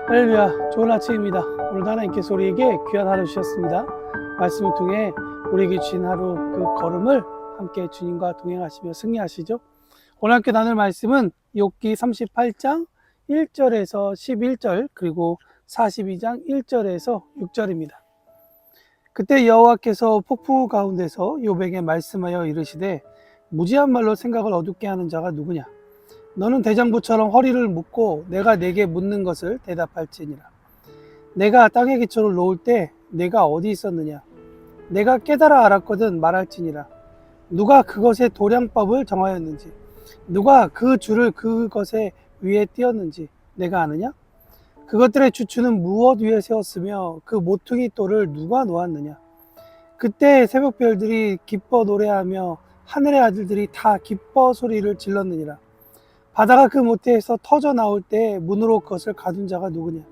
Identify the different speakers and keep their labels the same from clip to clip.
Speaker 1: 할렐루야, 좋은 아침입니다. 오늘도 하나님께서 우리에게 귀한 하루 주셨습니다. 말씀을 통해 우리에게 주신 하루 그 걸음을 함께 주님과 동행하시며 승리하시죠. 오늘 함께 나눌 말씀은 욥기 38장 1절에서 11절 그리고 42장 1절에서 6절입니다. 그때 여호와께서 폭풍우 가운데서 욥에게 말씀하여 이르시되 무지한 말로 생각을 어둡게 하는 자가 누구냐? 너는 대장부처럼 허리를 묶고 내가 네게 묻는 것을 대답할지니라. 내가 땅의 기초를 놓을 때 내가 어디 있었느냐? 내가 깨달아 알았거든 말할지니라. 누가 그것의 도량법을 정하였는지, 누가 그 줄을 그것의 위에 띄었는지 내가 아느냐? 그것들의 주추는 무엇 위에 세웠으며 그 모퉁이 돌을 누가 놓았느냐? 그때 새벽별들이 기뻐 노래하며 하늘의 아들들이 다 기뻐 소리를 질렀느니라. 바다가 그 모태에서 터져 나올 때 문으로 그것을 가둔 자가 누구냐?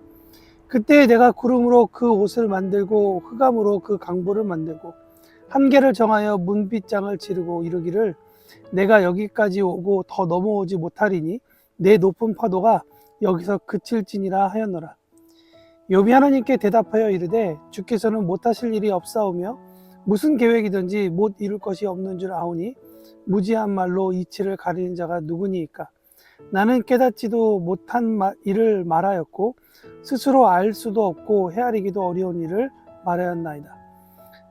Speaker 1: 그때 내가 구름으로 그 옷을 만들고 흑암으로 그 강보를 만들고 한계를 정하여 문빗장을 지르고 이르기를 내가 여기까지 오고 더 넘어오지 못하리니 내 높은 파도가 여기서 그칠지니라 하였노라. 욥이 하나님께 대답하여 이르되 주께서는 못하실 일이 없사오며 무슨 계획이든지 못 이룰 것이 없는 줄 아오니 무지한 말로 이치를 가리는 자가 누구니이까? 나는 깨닫지도 못한 일을 말하였고 스스로 알 수도 없고 헤아리기도 어려운 일을 말하였나이다.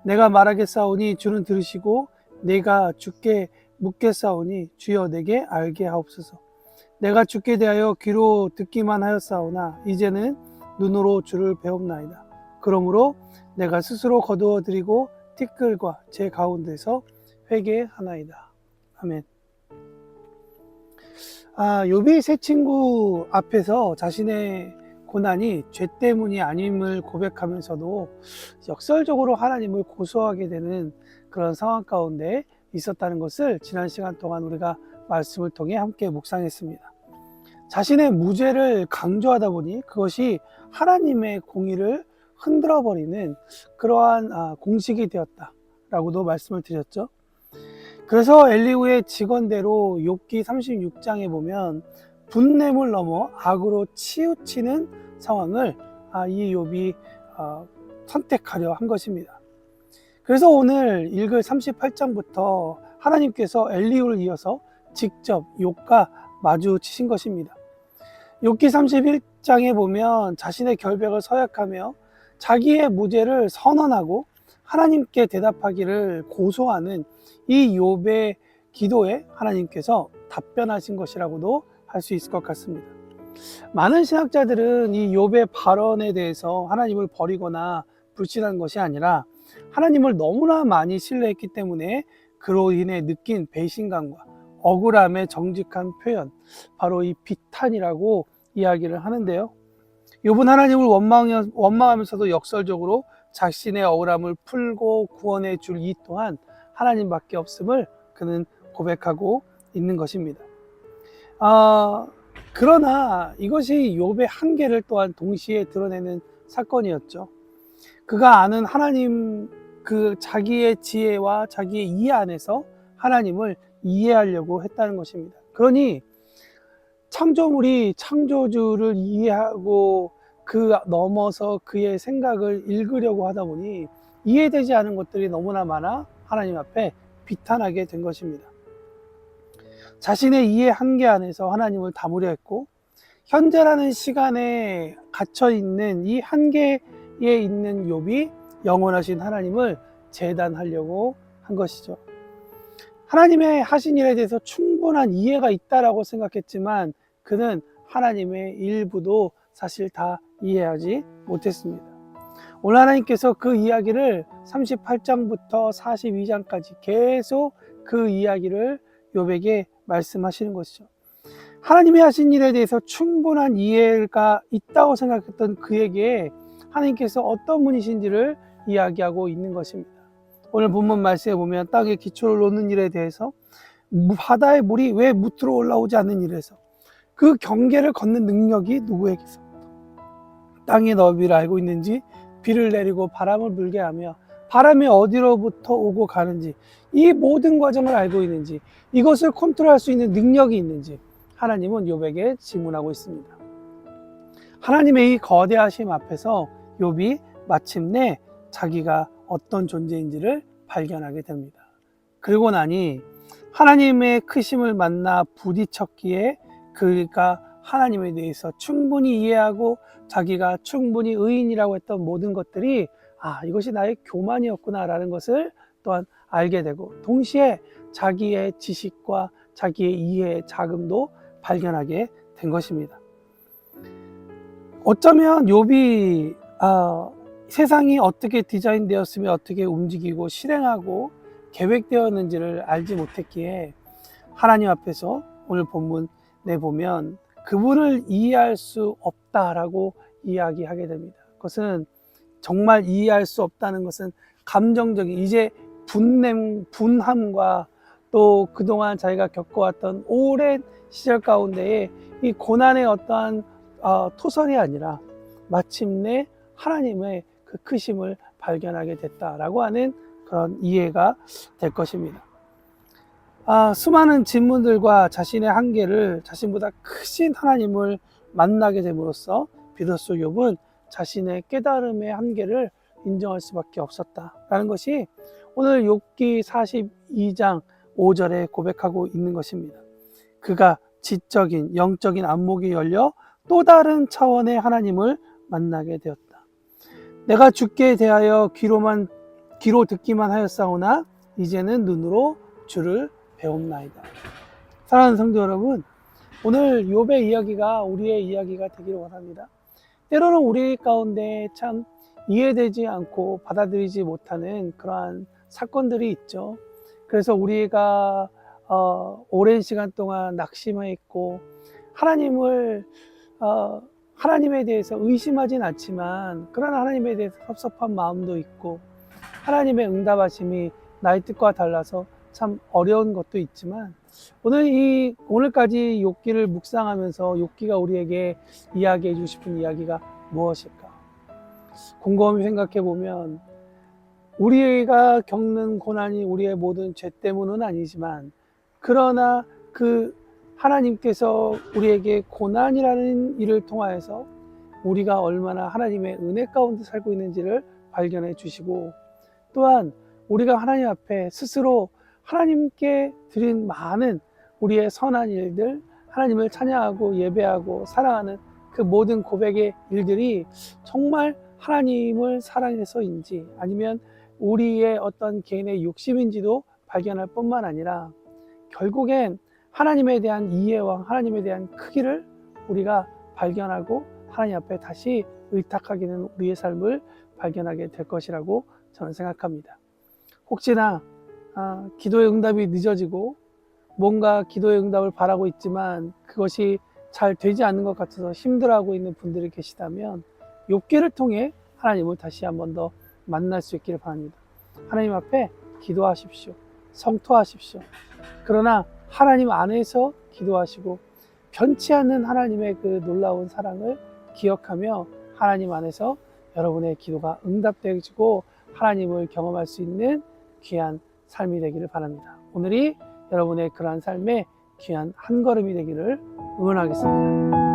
Speaker 1: 내가 말하겠사오니 주는 들으시고 내가 주께 묻겠사오니 주여 내게 알게 하옵소서. 내가 주께 대하여 귀로 듣기만 하였사오나 이제는 눈으로 주를 배웁나이다. 그러므로 내가 스스로 거두어드리고 티끌과 제 가운데서 회개하나이다. 아멘. 욥이 세 친구 앞에서 자신의 고난이 죄 때문이 아님을 고백하면서도 역설적으로 하나님을 고소하게 되는 그런 상황 가운데 있었다는 것을 지난 시간 동안 우리가 말씀을 통해 함께 묵상했습니다. 자신의 무죄를 강조하다 보니 그것이 하나님의 공의를 흔들어버리는 그러한 공식이 되었다라고도 말씀을 드렸죠. 그래서 엘리후의 직언대로 욥기 36장에 보면 분냄을 넘어 악으로 치우치는 상황을 이 욥이 선택하려 한 것입니다. 그래서 오늘 읽을 38장부터 하나님께서 엘리후를 이어서 직접 욥과 마주치신 것입니다. 욥기 31장에 보면 자신의 결백을 서약하며 자기의 무죄를 선언하고 하나님께 대답하기를 고소하는 이 욥의 기도에 하나님께서 답변하신 것이라고도 할 수 있을 것 같습니다. 많은 신학자들은 이 욥의 발언에 대해서 하나님을 버리거나 불신한 것이 아니라 하나님을 너무나 많이 신뢰했기 때문에 그로 인해 느낀 배신감과 억울함의 정직한 표현, 바로 이 비탄이라고 이야기를 하는데요. 욥은 하나님을 원망하면서도 역설적으로 자신의 억울함을 풀고 구원해 줄 이 또한 하나님밖에 없음을 그는 고백하고 있는 것입니다. 그러나 이것이 욥의 한계를 또한 동시에 드러내는 사건이었죠. 그가 아는 하나님, 그 자기의 지혜와 자기의 이해 안에서 하나님을 이해하려고 했다는 것입니다. 그러니 창조물이 창조주를 이해하고 그 넘어서 그의 생각을 읽으려고 하다 보니 이해되지 않은 것들이 너무나 많아 하나님 앞에 비탄하게 된 것입니다. 자신의 이해 한계 안에서 하나님을 담으려 했고 현재라는 시간에 갇혀있는 이 한계에 있는 욥이 영원하신 하나님을 재단하려고 한 것이죠. 하나님의 하신 일에 대해서 충분한 이해가 있다라고 생각했지만 그는 하나님의 일부도 사실 다 이해하지 못했습니다. 오늘 하나님께서 그 이야기를 38장부터 42장까지 계속 그 이야기를 욥에게 말씀하시는 것이죠. 하나님이 하신 일에 대해서 충분한 이해가 있다고 생각했던 그에게 하나님께서 어떤 분이신지를 이야기하고 있는 것입니다. 오늘 본문 말씀에 보면 땅에 기초를 놓는 일에 대해서 바다의 물이 왜 무트로 올라오지 않는 일에서 그 경계를 걷는 능력이 누구에게서 땅의 너비를 알고 있는지 비를 내리고 바람을 불게 하며 바람이 어디로부터 오고 가는지 이 모든 과정을 알고 있는지 이것을 컨트롤할 수 있는 능력이 있는지 하나님은 욥에게 질문하고 있습니다. 하나님의 이 거대하심 앞에서 욥이 마침내 자기가 어떤 존재인지를 발견하게 됩니다. 그리고 나니 하나님의 크심을 만나 부딪혔기에 그가 하나님에 대해서 충분히 이해하고 자기가 충분히 의인이라고 했던 모든 것들이 이것이 나의 교만이었구나 라는 것을 또한 알게 되고, 동시에 자기의 지식과 자기의 이해의 자금도 발견하게 된 것입니다. 어쩌면 욥이 세상이 어떻게 디자인되었으며 어떻게 움직이고 실행하고 계획되었는지를 알지 못했기에 하나님 앞에서 오늘 본문에 보면 그분을 이해할 수 없다라고 이야기하게 됩니다. 그것은 정말 이해할 수 없다는 것은 감정적인 이제 분함과 또 그동안 자기가 겪어왔던 오랜 시절 가운데에 이 고난의 어떠한 토설이 아니라 마침내 하나님의 그 크심을 발견하게 됐다라고 하는 그런 이해가 될 것입니다. 수많은 질문들과 자신의 한계를 자신보다 크신 하나님을 만나게 됨으로써 비로소 욥은 자신의 깨달음의 한계를 인정할 수밖에 없었다라는 것이 오늘 욥기 42장 5절에 고백하고 있는 것입니다. 그가 지적인 영적인 안목이 열려 또 다른 차원의 하나님을 만나게 되었다. 내가 주께 대하여 귀로 듣기만 하였사오나 이제는 눈으로 주를 배웁나이다. 사랑하는 성도 여러분, 오늘 욥의 이야기가 우리의 이야기가 되기를 원합니다. 때로는 우리 가운데 참 이해되지 않고 받아들이지 못하는 그러한 사건들이 있죠. 그래서 우리가 오랜 시간 동안 낙심해 있고 하나님에 대해서 의심하진 않지만 그러나 하나님에 대해서 섭섭한 마음도 있고 하나님의 응답하심이 나의 뜻과 달라서 참 어려운 것도 있지만 오늘까지 욥기를 묵상하면서 욥기가 우리에게 이야기해 주고 싶은 이야기가 무엇일까? 곰곰이 생각해 보면 우리가 겪는 고난이 우리의 모든 죄 때문은 아니지만 그러나 그 하나님께서 우리에게 고난이라는 일을 통하여서 우리가 얼마나 하나님의 은혜 가운데 살고 있는지를 발견해 주시고 또한 우리가 하나님 앞에 스스로 하나님께 드린 많은 우리의 선한 일들, 하나님을 찬양하고 예배하고 사랑하는 그 모든 고백의 일들이 정말 하나님을 사랑해서인지 아니면 우리의 어떤 개인의 욕심인지도 발견할 뿐만 아니라 결국엔 하나님에 대한 이해와 하나님에 대한 크기를 우리가 발견하고 하나님 앞에 다시 의탁하게 되는 우리의 삶을 발견하게 될 것이라고 저는 생각합니다. 혹시나 기도의 응답이 늦어지고 뭔가 기도의 응답을 바라고 있지만 그것이 잘 되지 않는 것 같아서 힘들어하고 있는 분들이 계시다면 욥기를 통해 하나님을 다시 한 번 더 만날 수 있기를 바랍니다. 하나님 앞에 기도하십시오. 성토하십시오. 그러나 하나님 안에서 기도하시고 변치 않는 하나님의 그 놀라운 사랑을 기억하며 하나님 안에서 여러분의 기도가 응답되어지고 하나님을 경험할 수 있는 귀한 삶이 되기를 바랍니다. 오늘이 여러분의 그러한 삶의 귀한 한 걸음이 되기를 응원하겠습니다.